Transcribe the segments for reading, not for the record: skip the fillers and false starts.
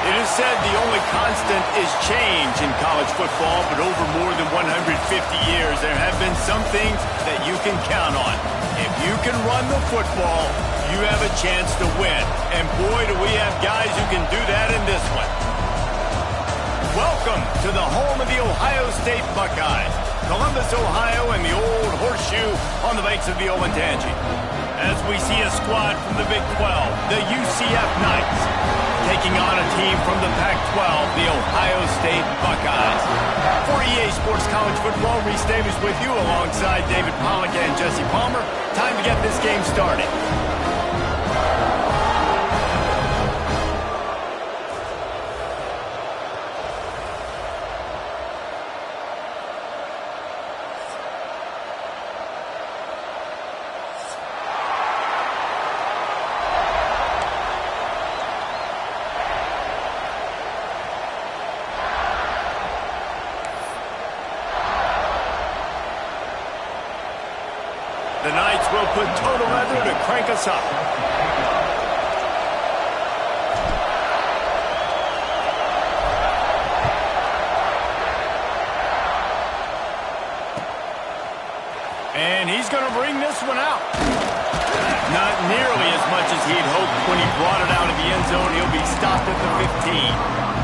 It is said the only constant is change in college football, but over more than 150 years, there have been some things that you can count on. If you can run the football, you have a chance to win. And boy, do we have guys who can do that in this one. Welcome to the home of the Ohio State Buckeyes, Columbus, Ohio, and the old horseshoe on the banks of the Olentangy. As we see a squad from the Big 12, the UCF Knights, taking on a team from the Pac-12, the Ohio State Buckeyes. For EA Sports College Football, Reese Davis with you alongside David Pollack and Jesse Palmer. Time to get this game started. The Knights will put total leather to crank us up. And he's going to bring this one out. Not nearly as much as he'd hoped when he brought it out of the end zone. He'll be stopped at the 15.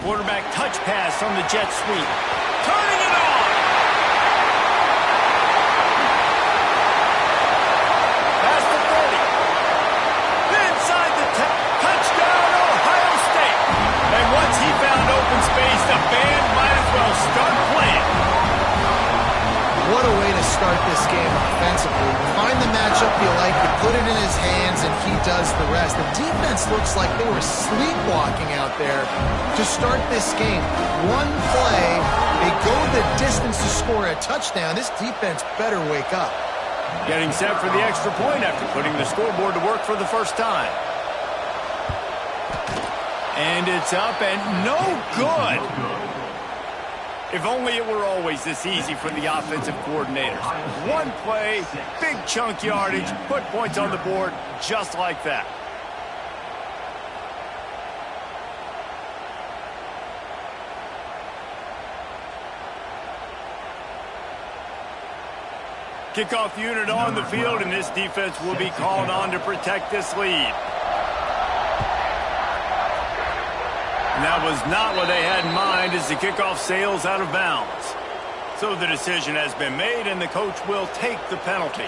Quarterback touch pass on the jet sweep. Turning it on! Past the 30. Inside the 10. Touchdown, Ohio State! And once he found open space, the band might as well start playing. What a way to start this game offensively. Find the matchup you like, you put it in his hands, and he does the rest. The defense looks like they were sleepwalking out there to start this game. One play, they go the distance to score a touchdown. This defense better wake up. Getting set for the extra point after putting the scoreboard to work for the first time. And it's up and no good. If only it were always this easy for the offensive coordinators. One play, big chunk yardage, put points on the board just like that. Kickoff unit on the field, and this defense will be called on to protect this lead. And that was not what they had in mind as the kickoff sails out of bounds. So the decision has been made, and the coach will take the penalty.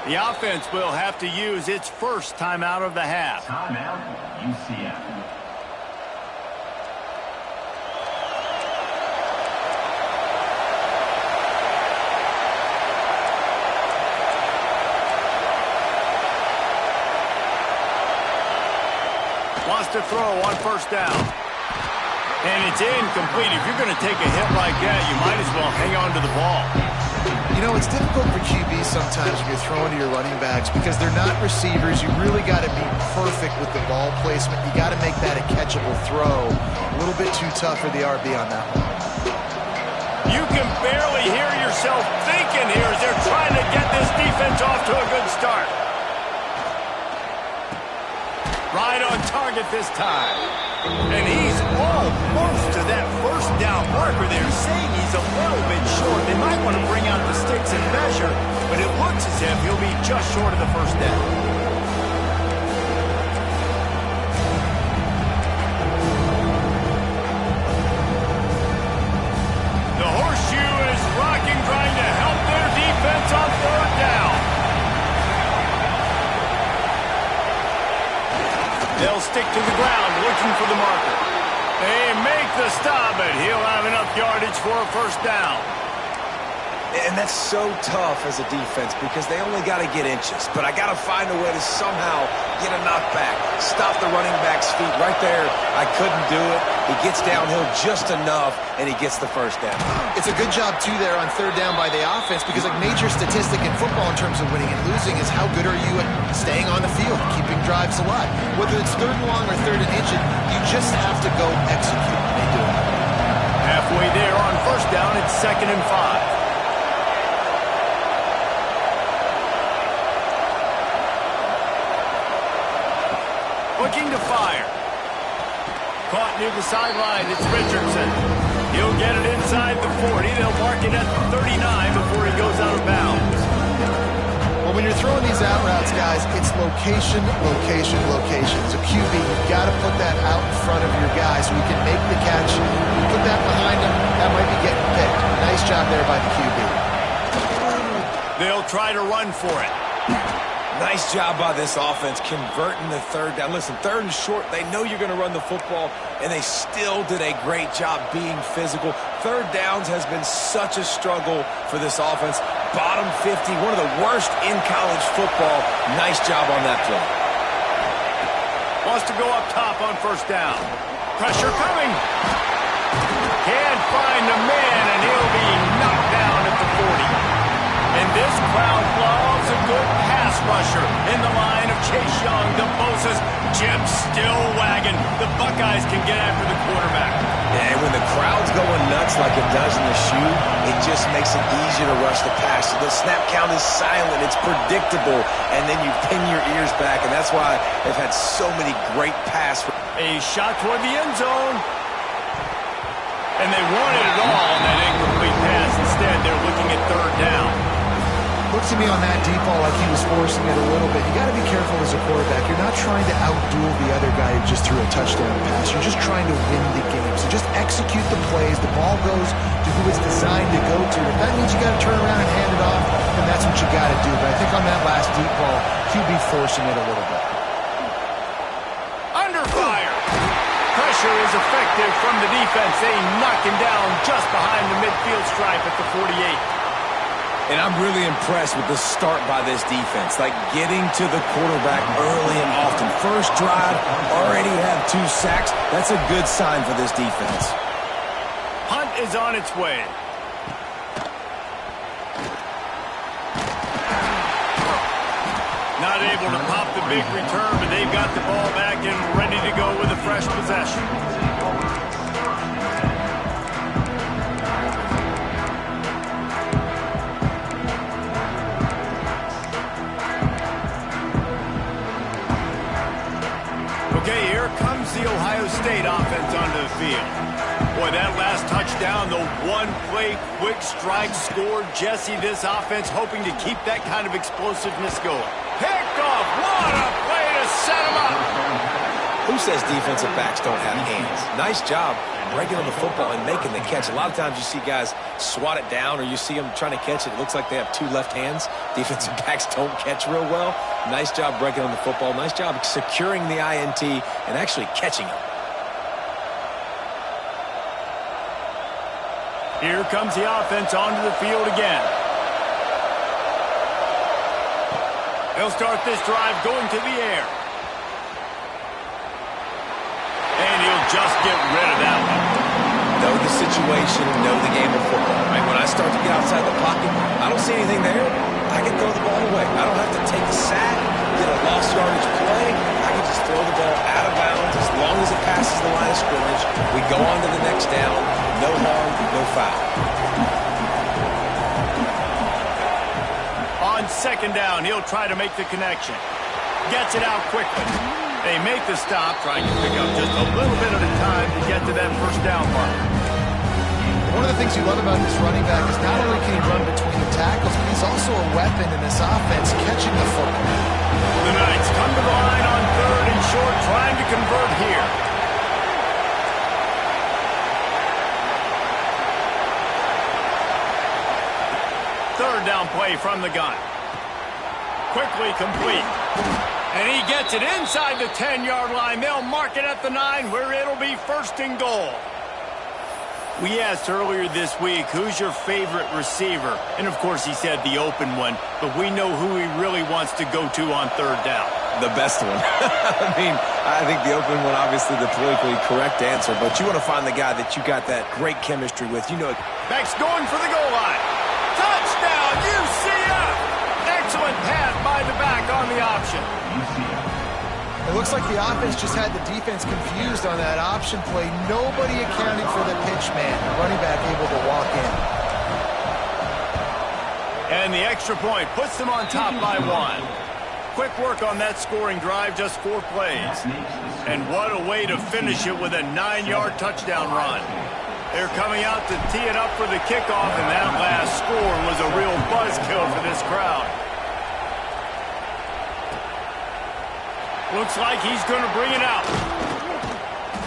The offense will have to use its first timeout of the half. Timeout, UCF. Wants to throw on first down. And it's incomplete. If you're going to take a hit like that, you might as well hang on to the ball. You know, it's difficult for QBs sometimes when you're throwing to your running backs because they're not receivers. You really got to be perfect with the ball placement. You got to make that a catchable throw. A little bit too tough for the RB on that one. You can barely hear yourself thinking here as they're trying to get this defense off to a good start. Right on target this time. And he's almost to that first down marker there, saying he's a little bit short. They might want to bring out the sticks and measure, but it looks as if he'll be just short of the first down. stick to the ground, looking for the marker. They make the stop, but he'll have enough yardage for a first down. And that's so tough as a defense because they only got to get inches. But I got to find a way to somehow get a knockback, stop the running back's feet right there. I couldn't do it. He gets downhill just enough, and he gets the first down. It's a good job, too, there on third down by the offense because a major statistic in football in terms of winning and losing is how good are you at staying on the field, keeping drives alive. Whether it's third and long or third and inches, you just have to go execute. They do it. Halfway there on first down, it's 2nd and 5. Looking to fire. Caught near the sideline. It's Richardson. He'll get it inside the 40. They'll mark it at the 39 before he goes out of bounds. Well, when you're throwing these out routes, guys, it's location, location, location. So QB, you've got to put that out in front of your guy so he can make the catch. You put that behind him, that might be getting picked. Nice job there by the QB. They'll try to run for it. Nice job by this offense converting the third down. Listen, third and short, they know you're going to run the football, and they still did a great job being physical. Third downs has been such a struggle for this offense. Bottom 50, one of the worst in college football. Nice job on that play. Wants to go up top on first down. Pressure coming. Can't find the man, and he'll be knocked down at the 40. And this crowd loves a good pass rusher in the line of Chase Young. The Bosa's Jim still wagging. The Buckeyes can get after the quarterback. Yeah, and when the crowd's going nuts like it does in the shoe, it just makes it easier to rush the pass. So the snap count is silent. It's predictable. And then you pin your ears back. And that's why they've had so many great pass. A shot toward the end zone. And they wanted it all on that incomplete pass. Instead, they're looking at third down. Looks to me on that deep ball like he was forcing it a little bit. You got to be careful as a quarterback. You're not trying to outduel the other guy who just threw a touchdown pass. You're just trying to win the game. So just execute the plays. The ball goes to who it's designed to go to. If that means you got to turn around and hand it off, then that's what you got to do. But I think on that last deep ball, QB forcing it a little bit. Under fire. Pressure is effective from the defense. They knock him down just behind the midfield stripe at the 48. And I'm really impressed with the start by this defense. Like getting to the quarterback early and often. First drive, already have 2 sacks. That's a good sign for this defense. Punt is on its way. Not able to pop the big return, but they've got the ball back and ready to go with a fresh possession. Okay, here comes the Ohio State offense onto the field. Boy, that last touchdown, the one-play quick strike scored. Jesse, this offense hoping to keep that kind of explosiveness going. Picked off. What a play to set him up. Who says defensive backs don't have hands? Nice job breaking on the football and making the catch. A lot of times you see guys swat it down or you see them trying to catch it. It looks like they have 2 left hands. Defensive backs don't catch real well. Nice job breaking on the football. Nice job securing the INT and actually catching it. Here comes the offense onto the field again. They'll start this drive going to the air. And he'll just get rid of that one. Know the situation and know the game of football, right? When I start to get outside the pocket, I don't see anything there. I can throw the ball away. I don't have to take a sack, get a lost yardage play. I can just throw the ball out of bounds as long as it passes the line of scrimmage. We go on to the next down. No harm, no foul. On second down, he'll try to make the connection. Gets it out quickly. They make the stop, trying to pick up just a little bit at a time to get to that first down mark. One of the things you love about this running back is not only can he run between the tackles, but he's also a weapon in this offense, catching the football. The Knights come to the line on third and short, trying to convert here. Third down play from the gun. Quickly complete. And he gets it inside the 10-yard line. They'll mark it at the 9 where it'll be first and goal. We asked earlier this week, who's your favorite receiver? And, of course, he said the open one. But we know who he really wants to go to on third down. The best one. I mean, I think the open one, obviously the politically correct answer. But you want to find the guy that you got that great chemistry with. You know, Back's going for the goal line. Touchdown, UCF! Excellent pass by the back on the option. It looks like the offense just had the defense confused on that option play. Nobody accounting for the pitch man. The running back able to walk in. And the extra point puts them on top by 1. Quick work on that scoring drive, just 4 plays. And what a way to finish it with a 9-yard touchdown run. They're coming out to tee it up for the kickoff, and that last score was a real buzzkill for this crowd. Looks like he's going to bring it out.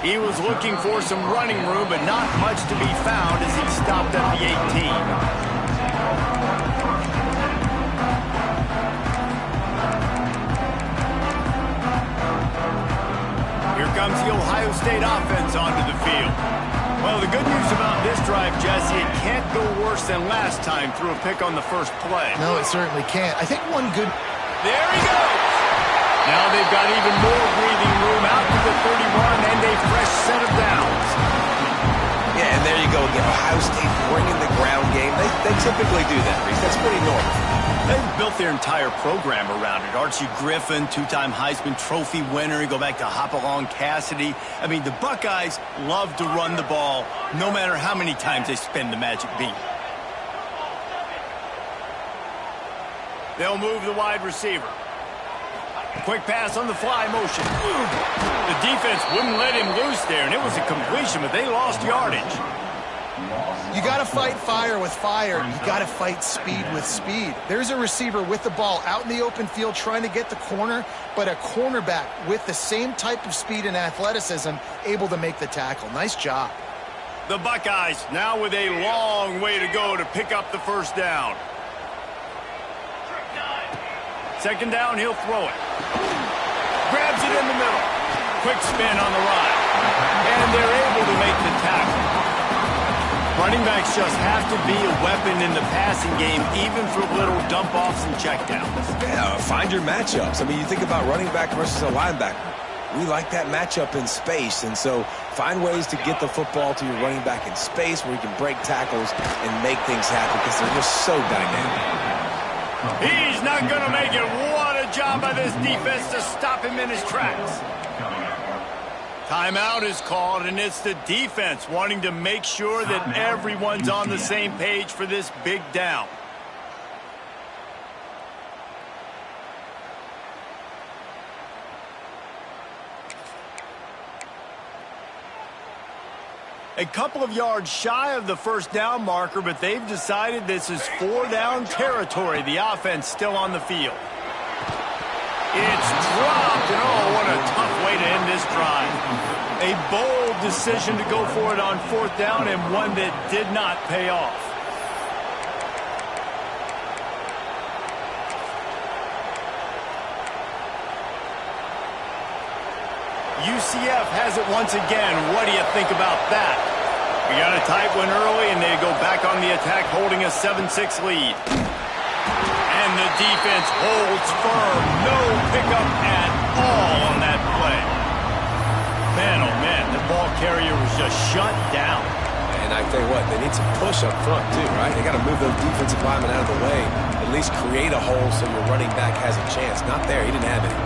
He was looking for some running room, but not much to be found as he stopped at the 18. Here comes the Ohio State offense onto the field. Well, the good news about this drive, Jesse, it can't go worse than last time through a pick on the first play. No, it certainly can't. I think one good... There he goes! Now they've got even more breathing room out to the 31 and a fresh set of downs. yeah, and there you go again. Ohio State bringing the ground game. They typically do that, Reese. That's pretty normal. They've built their entire program around it. Archie Griffin, 2-time Heisman Trophy winner. You go back to Hopalong Cassidy. I mean, the Buckeyes love to run the ball no matter how many times they spin the magic beat. They'll move the wide receiver. Quick pass on the fly motion. The defense wouldn't let him loose there, and it was a completion, but they lost yardage. You got to fight fire with fire. You got to fight speed with speed. There's a receiver with the ball out in the open field trying to get the corner, but a cornerback with the same type of speed and athleticism able to make the tackle. Nice job. The Buckeyes now with a long way to go to pick up the first down. Second down, he'll throw it. Grabs it in the middle. Quick spin on the run. And they're able to make the tackle. Running backs just have to be a weapon in the passing game, even for little dump-offs and checkdowns. Yeah, find your matchups. I mean, you think about running back versus a linebacker. We like that matchup in space, and so find ways to get the football to your running back in space where you can break tackles and make things happen because they're just so dynamic. He's not going to make it. What a job by this defense to stop him in his tracks. Timeout is called, and it's the defense wanting to make sure that everyone's on the same page for this big down. A couple of yards shy of the first down marker, but they've decided this is 4-down territory. The offense still on the field. It's dropped, and oh, what a tough way to end this drive. A bold decision to go for it on 4th down, and one that did not pay off. UCF has it once again. What do you think about that? We got a tight one early, and they go back on the attack, holding a 7-6 lead. And the defense holds firm. No pickup at all on that play. Man, oh man, the ball carrier was just shut down. And I tell you what, they need some push up front too, right? They got to move those defensive linemen out of the way, at least create a hole so your running back has a chance. Not there, he didn't have any.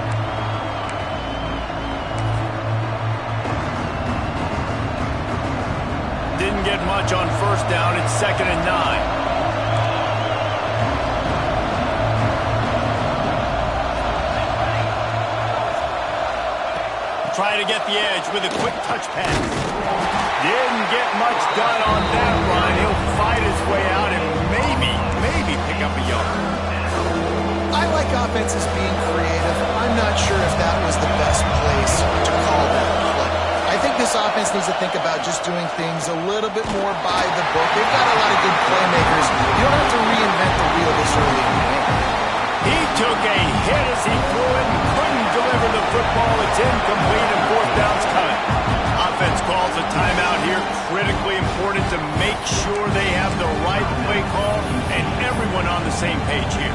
Didn't get much on 1st down. It's 2nd and 9. Try to get the edge with a quick touch pass. Didn't get much done on that run. He'll fight his way out and maybe pick up a yard. I like offenses being creative. I'm not sure if that was the best place to call that play. I think this offense needs to think about just doing things a little bit more by the book. They've got a lot of good playmakers. You don't have to reinvent the wheel this early in the game. He took a hit as he threw it and couldn't the football. It's incomplete and fourth down's coming. Offense calls a timeout here. Critically important to make sure they have the right play call and everyone on the same page here.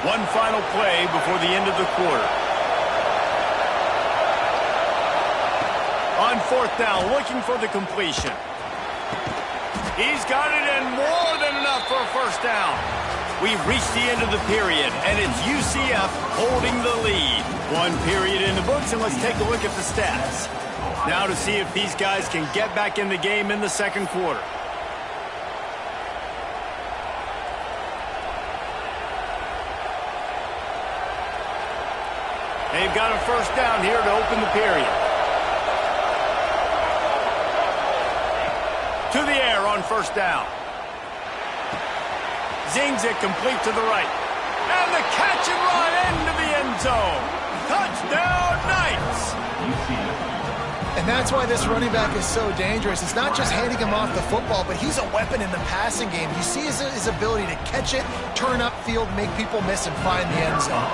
One final play before the end of the quarter. On fourth down, looking for the completion. He's got it and more than enough for a first down. We've reached the end of the period, and it's UCF holding the lead. One period in the books, and let's take a look at the stats. Now to see if these guys can get back in the game in the second quarter. They've got a first down here to open the period. To the air on first down. Zings it complete to the right. And the catch and run into the end zone. Touchdown, Knights! And that's why this running back is so dangerous. It's not just handing him off the football, but he's a weapon in the passing game. You see his ability to catch it, turn upfield, make people miss, and find the end zone.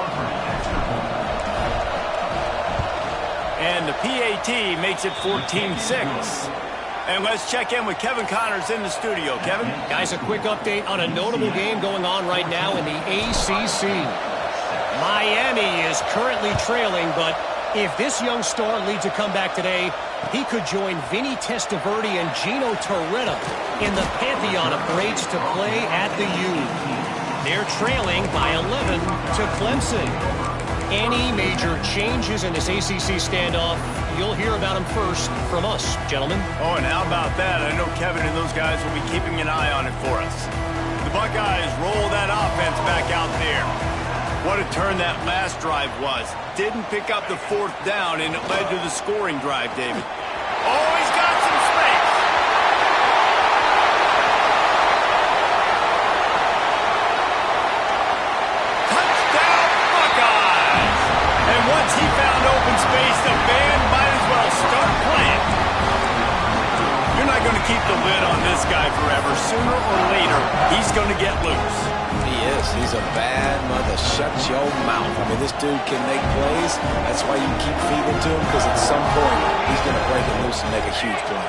And the PAT makes it 14-6. And let's check in with Kevin Connors in the studio. Kevin? Guys, a quick update on a notable game going on right now in the ACC. Miami is currently trailing, but if this young star leads a comeback today, he could join Vinny Testaverde and Gino Torretta in the pantheon of greats to play at the U. They're trailing by 11 to Clemson. Any major changes in this ACC standoff, you'll hear about them first from us, gentlemen. Oh, and how about that? I know Kevin and those guys will be keeping an eye on it for us. The Buckeyes roll that offense back out there. What a turn that last drive was. Didn't pick up the fourth down, and it led to the scoring drive, David. Oh, he's got some space. Once he found open space, the band might as well start playing. You're not going to keep the lid on this guy forever. Sooner or later, he's going to get loose. He is. He's a bad mother. Shut your mouth. I mean, this dude can make plays. That's why you keep feeding to him, because at some point, he's going to break it loose and make a huge play.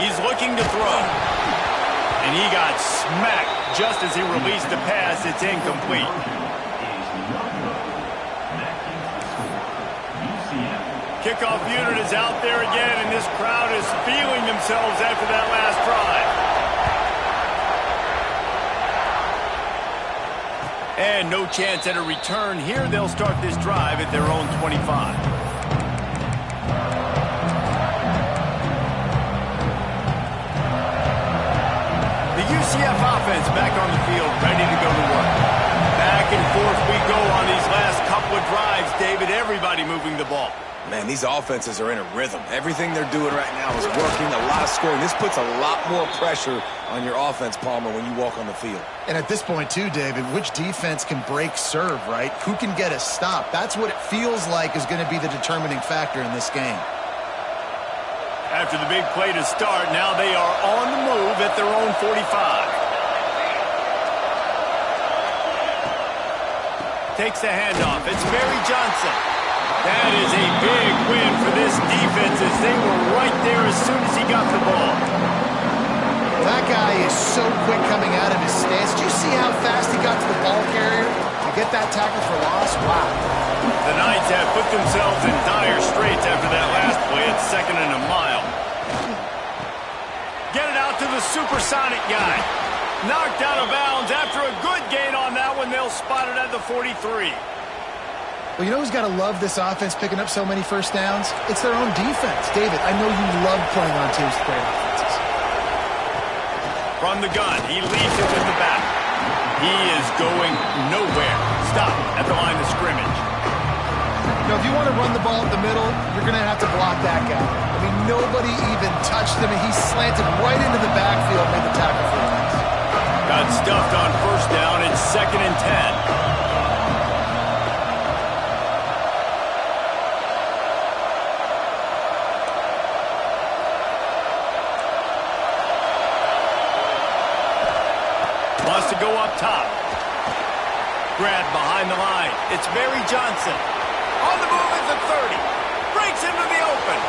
He's looking to throw. And he got smacked just as he released the pass. It's incomplete. Kickoff unit is out there again, and this crowd is feeling themselves after that last drive. And no chance at a return here. They'll start this drive at their own 25. The UCF offense back on the field, ready to go to work. Back and forth we go on these last couple of drives, David. Everybody moving the ball. Man, these offenses are in a rhythm. Everything they're doing right now is working, a lot of scoring. This puts a lot more pressure on your offense, Palmer, when you walk on the field. And at this point, too, David, which defense can break serve, right? Who can get a stop? That's what it feels like is going to be the determining factor in this game. After the big play to start, now they are on the move at their own 45. Takes the handoff. It's Barry Johnson. That is a big win for this defense as they were right there as soon as he got the ball. That guy is so quick coming out of his stance. Did you see how fast he got to the ball carrier to get that tackle for loss? Wow. The Knights have put themselves in dire straits after that last play. It's 2nd and a mile. Get it out to the supersonic guy. Knocked out of bounds after a good gain on that one. They'll spot it at the 43. Well, you know who's got to love this offense picking up so many first downs? It's their own defense. David, I know you love playing on teams with great offenses. From the gun, he leads it with the back. He is going nowhere. Stop at the line of scrimmage. You know, if you want to run the ball up the middle, you're going to have to block that guy. I mean, nobody even touched him, and he slanted right into the backfield and made the tackle for loss. Got stuffed on first down. It's 2nd and 10. top. Grab behind the line. It's Barry Johnson. On the move at the 30. Breaks into the open.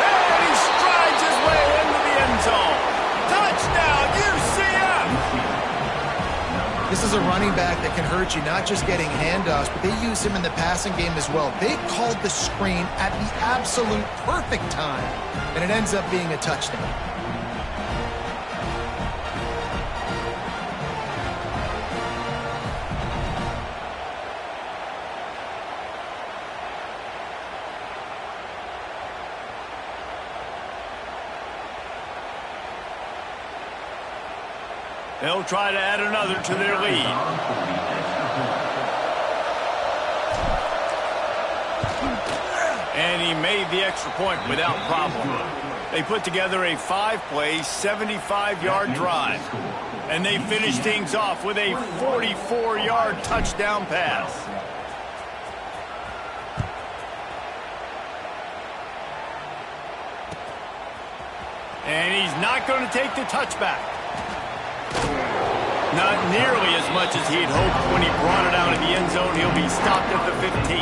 And he strides his way into the end zone. Touchdown, UCF! This is a running back that can hurt you, not just getting handoffs, but they use him in the passing game as well. They called the screen at the absolute perfect time, and it ends up being a touchdown. They'll try to add another to their lead. And he made the extra point without problem. They put together a 5-play, 75-yard drive. And they finished things off with a 44-yard touchdown pass. And he's not going to take the touchback. Not nearly as much as he'd hoped when he brought it out of the end zone. He'll be stopped at the 15.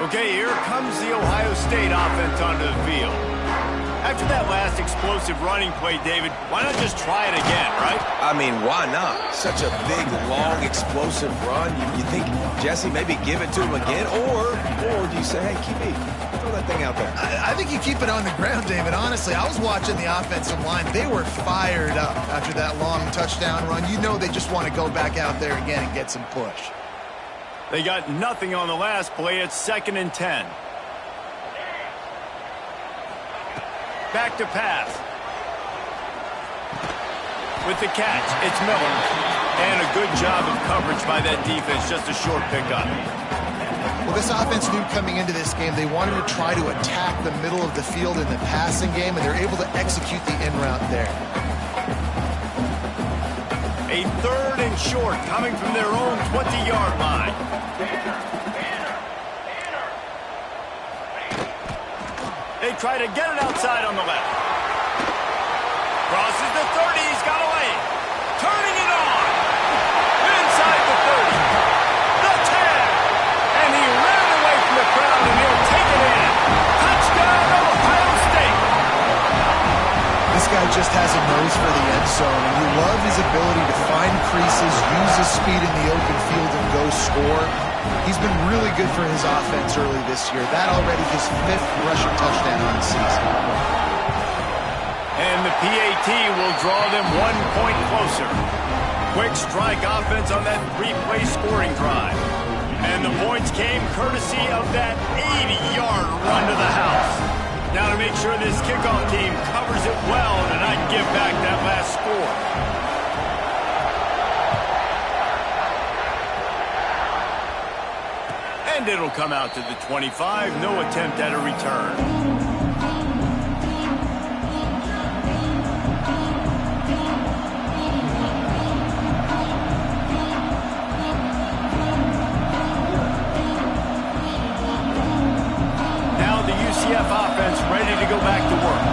Okay, here comes the Ohio State offense onto the field. After that last explosive running play, David, why not just try it again, right? I mean, why not? Such a big, long, explosive run. You think, Jesse, maybe give it to him again? Or do you say, hey, QB, throw that thing out there? I think you keep it on the ground, David. Honestly, I was watching the offensive line. They were fired up after that long touchdown run. You know they just want to go back out there again and get some push. They got nothing on the last play. It's 2nd and 10. Back to pass. With the catch, it's Miller. And a good job of coverage by that defense. Just a short pickup. Well, this offense knew coming into this game they wanted to try to attack the middle of the field in the passing game, and they're able to execute the in route there. A 3rd and short coming from their own 20-yard line. They try to get it outside on the left. Crosses the 30. He's got away. Turning it on. Inside the 30. The 10. And he ran away from the crowd, and he'll take it in. Touchdown, Ohio State. This guy just has a nose for the end zone, and you love his ability to find creases, use his speed in the open field, and go score. He's been really good for his offense early this year. That already his 5th rushing touchdown on the season. And the PAT will draw them 1 point closer. Quick strike offense on that 3-play scoring drive. And the points came courtesy of that 80-yard run to the house. Now to make sure this kickoff team covers it well and not give back that last score. And it'll come out to the 25. No attempt at a return. Now the UCF offense ready to go back to work.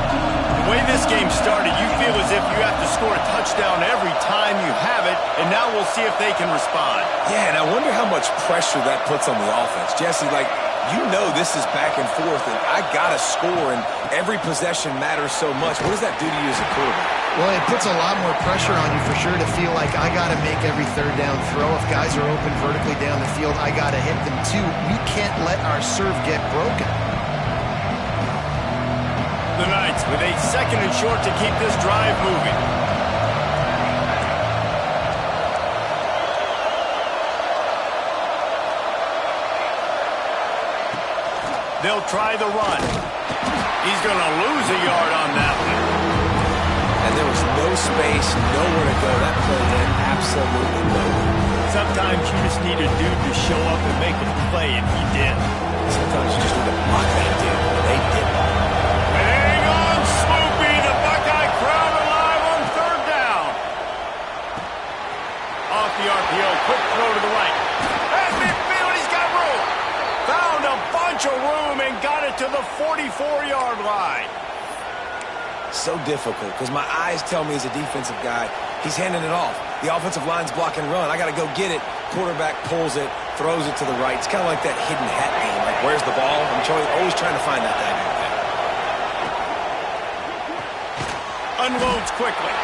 The way this game started, you feel as if you have to score a touchdown every time you have it, and now we'll see if they can respond. Yeah, and I wonder how much pressure that puts on the offense. Jesse, like, you know this is back and forth, and I got to score, and every possession matters so much. What does that do to you as a quarterback? Well, it puts a lot more pressure on you for sure to feel like I got to make every 3rd down throw. If guys are open vertically down the field, I got to hit them too. We can't let our serve get broken. The Knights with a 2nd and short to keep this drive moving. They'll try the run. He's going to lose a yard on that one. And there was no space, nowhere to go. That play went absolutely nowhere. Sometimes you just need a dude to show up and make a play, and he did. Sometimes you just need to block that dude, and they didn't. Hang on, Swoopy. The Buckeye crowd alive on 3rd down. Off the RPO, quick throw to the right. bunch of room and got it to the 44-yard line. So difficult because my eyes tell me as a defensive guy, he's handing it off. The offensive line's block and run. I got to go get it. Quarterback pulls it, throws it to the right. It's kind of like that hidden hat game. Like, where's the ball? I'm always trying to find that thing. Unloads quickly.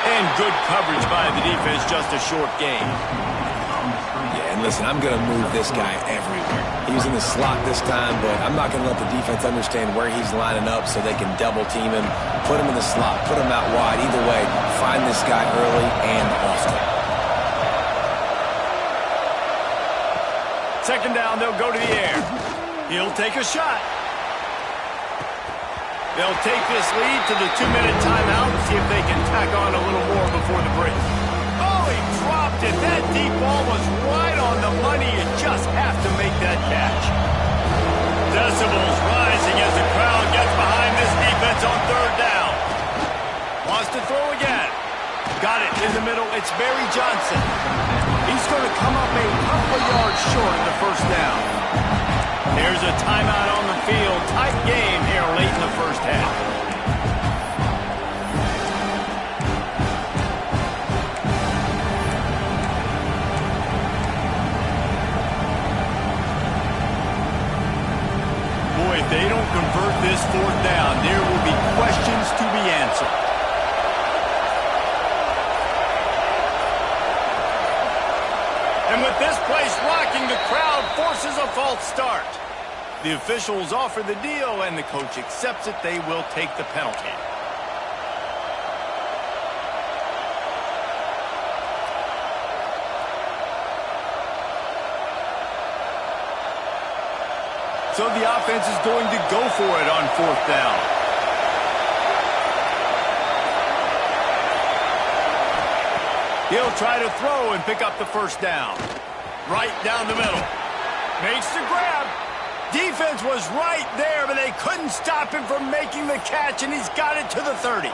And good coverage by the defense, just a short gain. Yeah, and listen, I'm going to move this guy everywhere. He was in the slot this time, but I'm not going to let the defense understand where he's lining up so they can double team him, put him in the slot, put him out wide. Either way, find this guy early and often. Second down, they'll go to the air. He'll take a shot. They'll take this lead to the 2-minute timeout and see if they can tack on a little more before the break. Oh, he dropped it. That deep ball was right on the money. You just have to make that catch. Decibels rising as the crowd gets behind this defense on third down. Wants to throw again. Got it in the middle. It's Barry Johnson. He's going to come up a couple of yards short of the first down. There's a timeout on the field. Tight game here late in the first half. Boy, if they don't convert this fourth down, there will be questions to be answered. And with this place rocking, the crowd forces a false start. The officials offer the deal, and the coach accepts it. They will take the penalty. So the offense is going to go for it on fourth down. He'll try to throw and pick up the first down. Right down the middle. Makes the grab. Defense was right there, but they couldn't stop him from making the catch, and he's got it to the 30.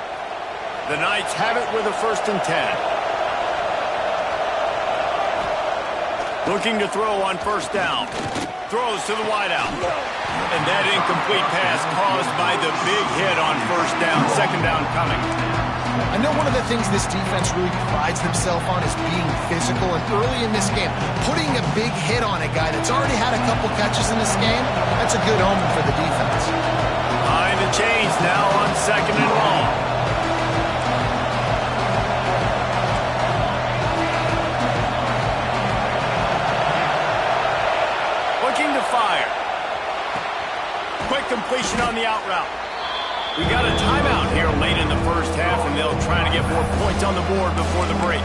The Knights have it with a 1st and 10. Looking to throw on first down. Throws to the wideout. And that incomplete pass caused by the big hit on first down. Second down coming. I know one of the things this defense really prides themselves on is being physical, and early in this game, putting a big hit on a guy that's already had a couple catches in this game, that's a good omen for the defense. Behind the chains now on second and long. Looking to fire. Quick completion on the out route. We got a timeout here late in the first half, and they'll try to get more points on the board before the break.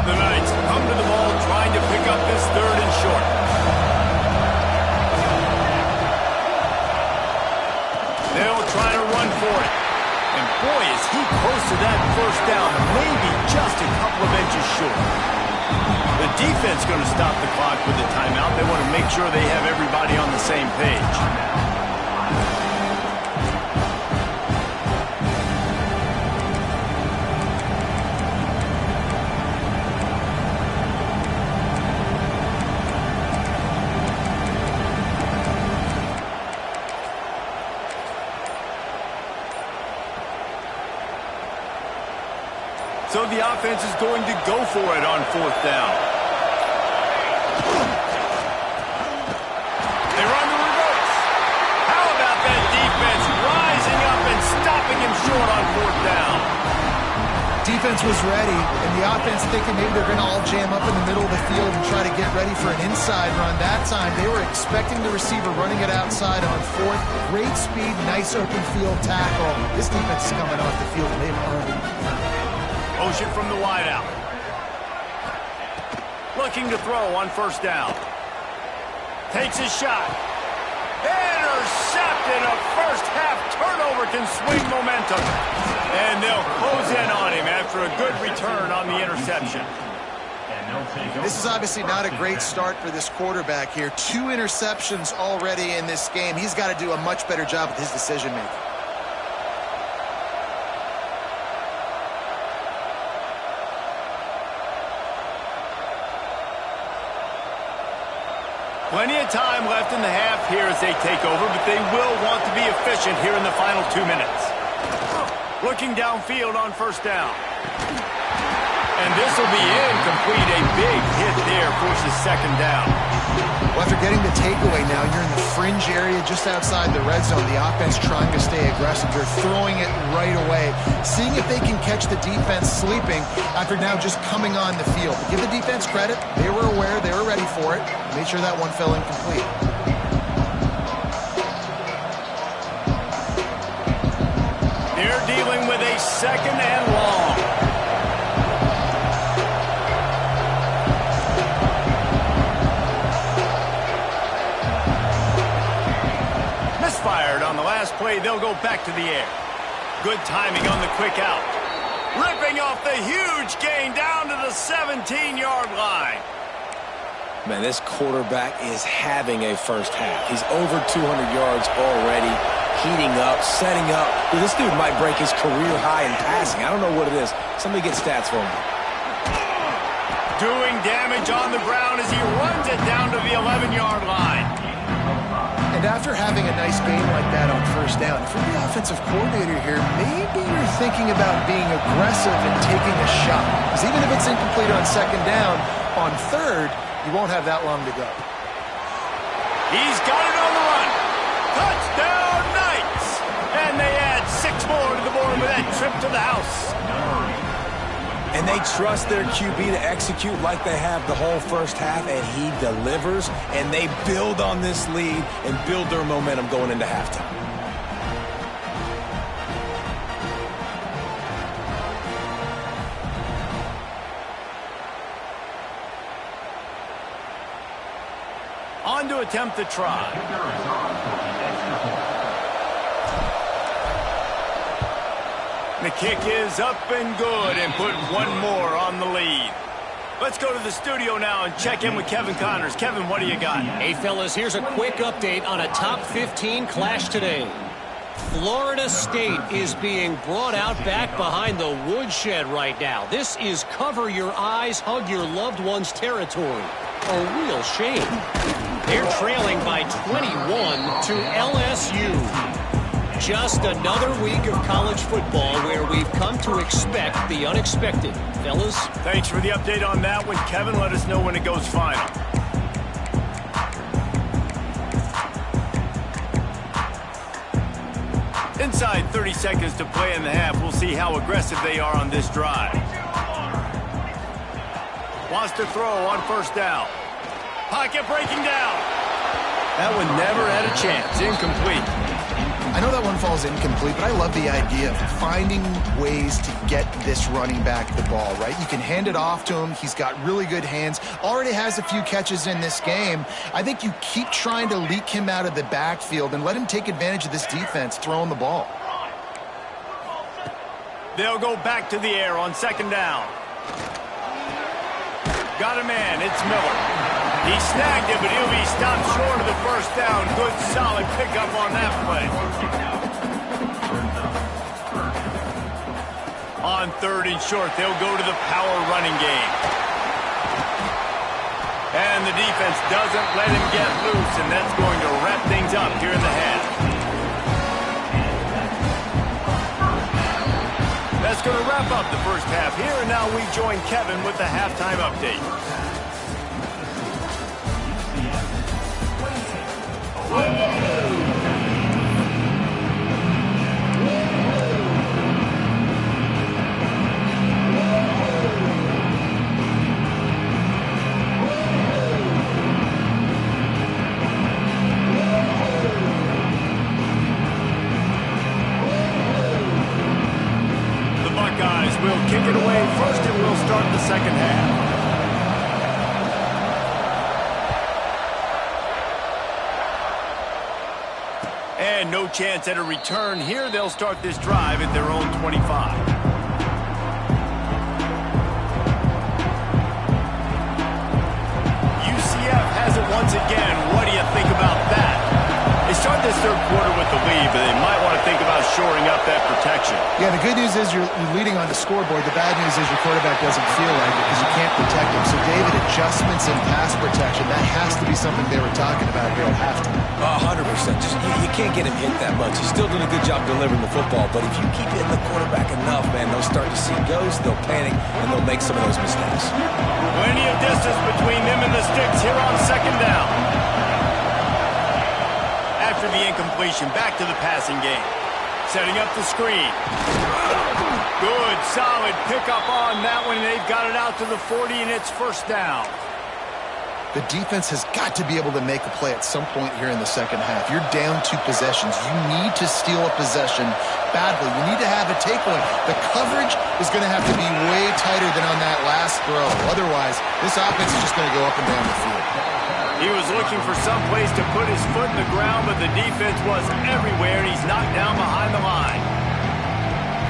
The Knights come to the ball trying to pick up this 3rd and short. They'll try to run for it. And boy, is he close to that first down, maybe just a couple of inches short. The defense going to stop the clock with the timeout. They want to make sure they have everybody on the same page. So the offense is going to go for it on fourth down. They run the reverse. How about that defense rising up and stopping him short on fourth down? Defense was ready, and the offense thinking maybe they're going to all jam up in the middle of the field and try to get ready for an inside run. That time, they were expecting the receiver running it outside on fourth. Great speed, nice open field tackle. This defense is coming off the field, and they've earned it. Motion from the wideout. Looking to throw on first down. Takes his shot. Intercepted. A first-half turnover can swing momentum. And they'll close in on him after a good return on the interception. This is obviously not a great start for this quarterback here. 2 interceptions already in this game. He's got to do a much better job with his decision-making. Plenty of time left in the half here as they take over, but they will want to be efficient here in the final 2 minutes. Looking downfield on first down. And this will be incomplete. A big hit there forces second down. Well, after getting the takeaway now, you're in the fringe area just outside the red zone. The offense trying to stay aggressive. They're throwing it right away, seeing if they can catch the defense sleeping after now just coming on the field. But give the defense credit. They were aware. They were ready for it. Made sure that one fell incomplete. They're dealing with a second and long. Misfired on the last play. They'll go back to the air. Good timing on the quick out. Ripping off the huge gain down to the 17-yard line. Man, this quarterback is having a first half. He's over 200 yards already, heating up, setting up. Dude, this dude might break his career high in passing. I don't know what it is. Somebody get stats for him. Doing damage on the ground as he runs it down to the 11-yard line. And after having a nice game like that on first down, if you're the offensive coordinator here, maybe you're thinking about being aggressive and taking a shot. Because even if it's incomplete on second down, on third, you won't have that long to go. He's got it on the run. Touchdown, Knights! And they add 6 more to the board with that trip to the house. And they trust their QB to execute like they have the whole first half, and he delivers, and they build on this lead and build their momentum going into halftime. On to attempt the try. The kick is up and good and put one more on the lead. Let's go to the studio now and check in with Kevin Connors. Kevin, what do you got? Hey, fellas, here's a quick update on a top 15 clash today. Florida State is being brought out back behind the woodshed right now. This is cover your eyes, hug your loved ones territory. A real shame. They're trailing by 21 to LSU. Just another week of college football where we've come to expect the unexpected. Fellas? Thanks for the update on that one, Kevin. Let us know when it goes final. Inside 30 seconds to play in the half. We'll see how aggressive they are on this drive. Wants to throw on first down. Pocket breaking down. That one never had a chance. Incomplete. I know that one falls incomplete, but I love the idea of finding ways to get this running back the ball, right? You can hand it off to him. He's got really good hands. Already has a few catches in this game. I think you keep trying to leak him out of the backfield and let him take advantage of this defense throwing the ball. They'll go back to the air on second down. Got a man. It's Miller. He snagged it, but he'll be stopped short of the first down. Good, solid pickup on that play. On third and short, they'll go to the power running game. And the defense doesn't let him get loose, and that's going to wrap things up here in the half. That's going to wrap up the first half here, and now we join Kevin with the halftime update. The Buckeyes will kick it away first, and we'll start the second half. And no chance at a return here. They'll start this drive at their own 25. UCF has it once again. What do you think about that? They start this third quarter with the lead, but they might want to think about shoring up that protection. Yeah, the good news is you're leading on the scoreboard. The bad news is your quarterback doesn't feel like it because you can't protect him. So, David, adjustments in pass protection, that has to be something they were talking about here at halftime. 100%. Just you can't get him hit that much. He's still doing a good job delivering the football, but if you keep hitting the quarterback enough, man, they'll start to see ghosts, they'll panic, and they'll make some of those mistakes. Plenty of distance between them and the sticks here on second down. After the incompletion, back to the passing game. Setting up the screen. Good, solid pickup on that one. They've got it out to the 40, and it's first down. The defense has got to be able to make a play at some point here in the second half. You're down 2 possessions. You need to steal a possession badly. You need to have a take one. The coverage is going to have to be way tighter than on that last throw. Otherwise, this offense is just going to go up and down the field. He was looking for some place to put his foot in the ground, but the defense was everywhere, and he's knocked down behind the line.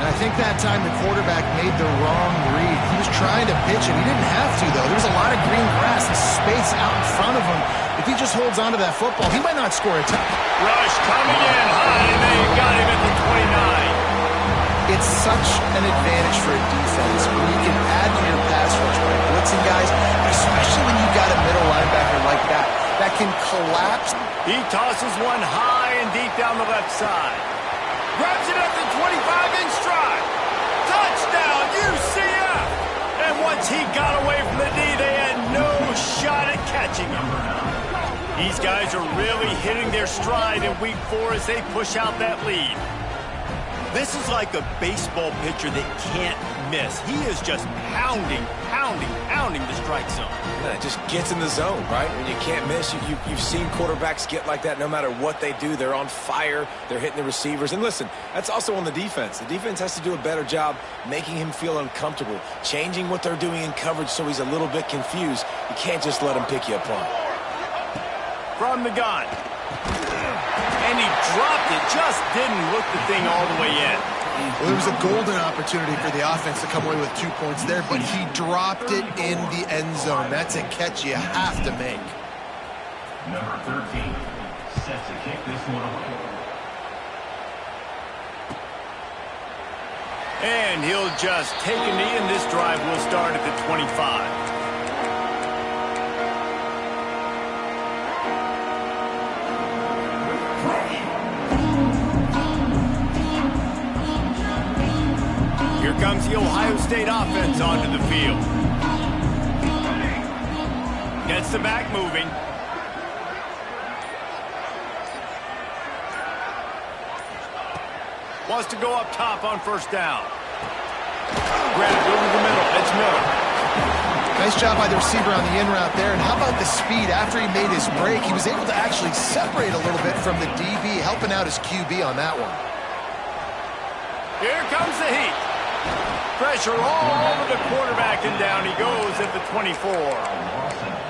And I think that time the quarterback made the wrong read. He was trying to pitch it. He didn't have to, though. There was a lot of green grass and space out in front of him. If he just holds on to that football, he might not score a touchdown. Rush coming in high, and they've got him at the 29. It's such an advantage for a defense when you can add to your pass rush by blitzing guys, especially when you've got a middle linebacker like that can collapse. He tosses one high and deep down the left side. Grabs it at the 25-inch stride. Touchdown, UCF! And once he got away from the D, they had no shot at catching him. These guys are really hitting their stride in week 4 as they push out that lead. This is like a baseball pitcher that can't miss. He is just pounding the strike zone. It just gets in the zone, right? When you can't miss, you've seen quarterbacks get like that no matter what they do. They're on fire. They're hitting the receivers. And listen, that's also on the defense. The defense has to do a better job making him feel uncomfortable, changing what they're doing in coverage so he's a little bit confused. You can't just let him pick you apart. From the gun. And he dropped it. Just didn't look the thing all the way in. Well, there was a golden opportunity for the offense to come away with 2 points there, but he dropped it in the end zone. That's a catch you have to make. Number 13, set to kick this one away. And he'll just take a knee, and this drive will start at the 25. Here comes the Ohio State offense onto the field. Gets the back moving. Wants to go up top on first down. Grabbed over the middle. It's Miller. Nice job by the receiver on the in route there. And how about the speed? After he made his break, he was able to actually separate a little bit from the DB, helping out his QB on that one. Here comes the heat. Pressure all over the quarterback, and down he goes at the 24.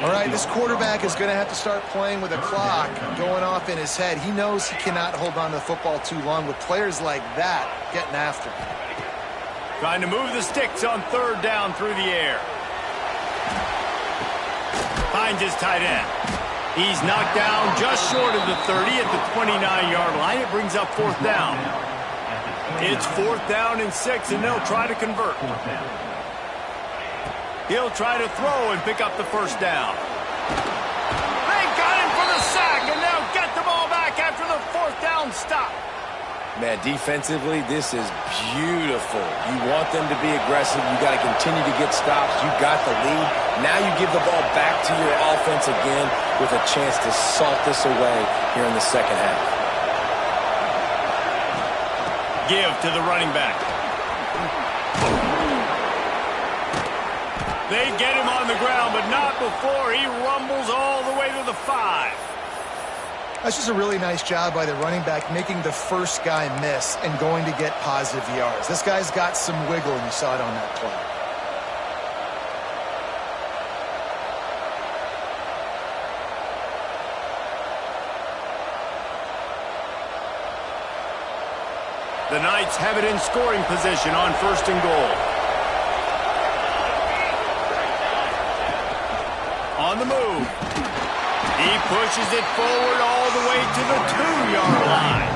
All right, this quarterback is going to have to start playing with a clock going off in his head. He knows he cannot hold on to the football too long with players like that getting after him. Trying to move the sticks on third down through the air. Finds his tight end. He's knocked down just short of the 30 at the 29-yard line. It brings up fourth down. It's fourth down and 6, and they'll try to convert. He'll try to throw and pick up the first down. They got him for the sack, and they'll get the ball back after the fourth down stop. Man, defensively, this is beautiful. You want them to be aggressive. You got to continue to get stops. You got the lead. Now you give the ball back to your offense again with a chance to salt this away here in the second half. Give to the running back. They get him on the ground, but not before he rumbles all the way to the 5. That's just a really nice job by the running back, making the first guy miss and going to get positive yards. This guy's got some wiggle, and you saw it on that play. The Knights have it in scoring position on first and goal. On the move. He pushes it forward all the way to the 2-yard line.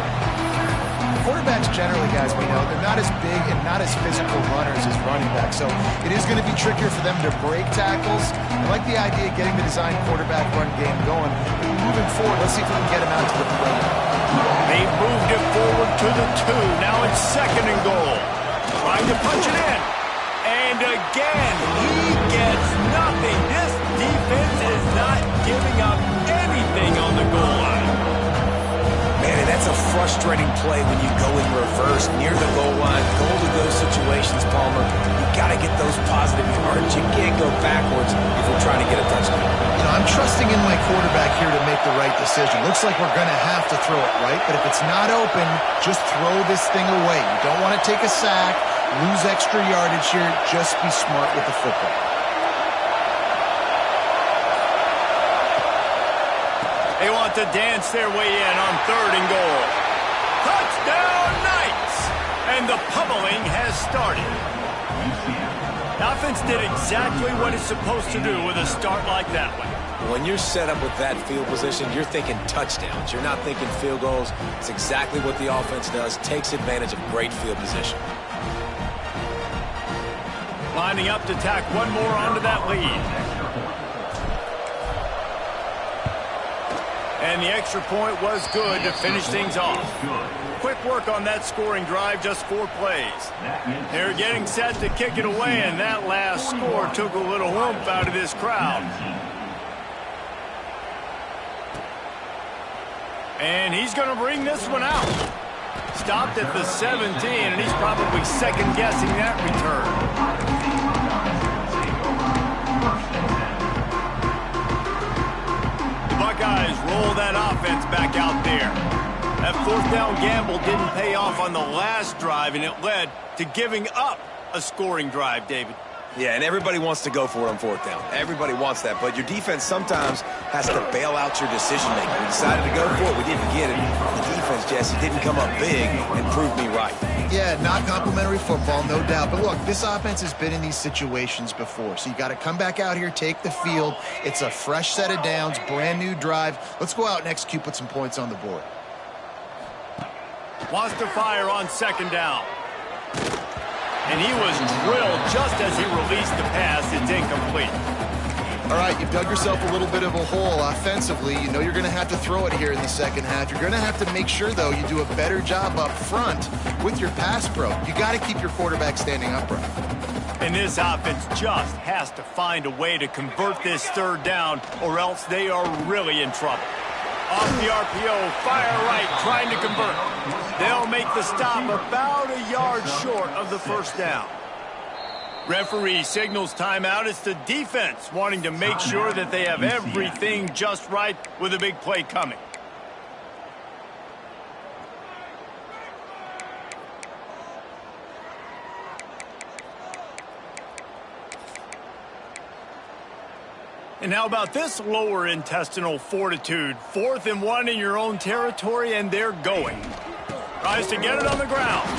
quarterbacks generally, guys, we know, they're not as big and not as physical runners as running backs. So it is going to be trickier for them to break tackles. I like the idea of getting the design quarterback run game going. Moving forward, let's see if we can get him out to the perimeter. They moved it forward to the 2. Now it's 2nd and goal. Trying to punch it in. And again, he gets nothing. This defense is not giving up anything on the goal line. Man, and that's a frustrating play when you go in reverse near the goal line. Goal to those situations, Palmer. You got to get those positive yards. You can't go backwards if we're trying to get a touchdown. You know, I'm trusting in my quarterback here to make the right decision. Looks like we're going to have to throw it, right? But if it's not open, just throw this thing away. You don't want to take a sack, lose extra yardage here. Just be smart with the football. They want to dance their way in on 3rd and goal. Touchdown Knights! And the pummeling has started. The offense did exactly what it's supposed to do with a start like that one. When you're set up with that field position, you're thinking touchdowns. You're not thinking field goals. It's exactly what the offense does. Takes advantage of great field position. Lining up to tack one more onto that lead. And the extra point was good to finish things off. Quick work on that scoring drive, just 4 plays. They're getting set to kick it away, and that last score took a little oomph out of this crowd. And he's going to bring this one out. Stopped at the 17, and he's probably second-guessing that return. Buckeyes roll that offense back out there. That 4th down gamble didn't pay off on the last drive, and it led to giving up a scoring drive, David. Yeah, and everybody wants to go for it on 4th down. Everybody wants that, but your defense sometimes has to bail out your decision-making. We decided to go for it. We didn't get it. The defense, Jesse, didn't come up big and prove me right. Yeah, not complimentary football, no doubt. But look, this offense has been in these situations before. So you got to come back out here, take the field. It's a fresh set of downs, brand new drive. Let's go out and execute, put some points on the board. Wants to fire on 2nd down. And he was drilled just as he released the pass. It's incomplete. All right, you've dug yourself a little bit of a hole offensively. You know you're going to have to throw it here in the second half. You're going to have to make sure, though, you do a better job up front with your pass pro. You got to keep your quarterback standing upright. And this offense just has to find a way to convert this 3rd down, or else they are really in trouble. Off the RPO, fire right, trying to convert. They'll make the stop about a yard short of the 1st down. Referee signals timeout. It's the defense wanting to make sure that they have everything just right with a big play coming. And how about this lower intestinal fortitude? 4th and 1 in your own territory, and they're going. Tries to get it on the ground.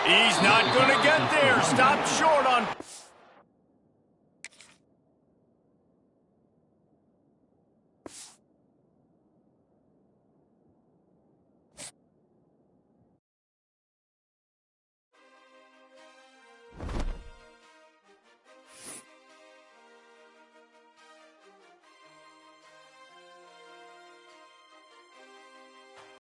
He's not going to get there. Stopped short on...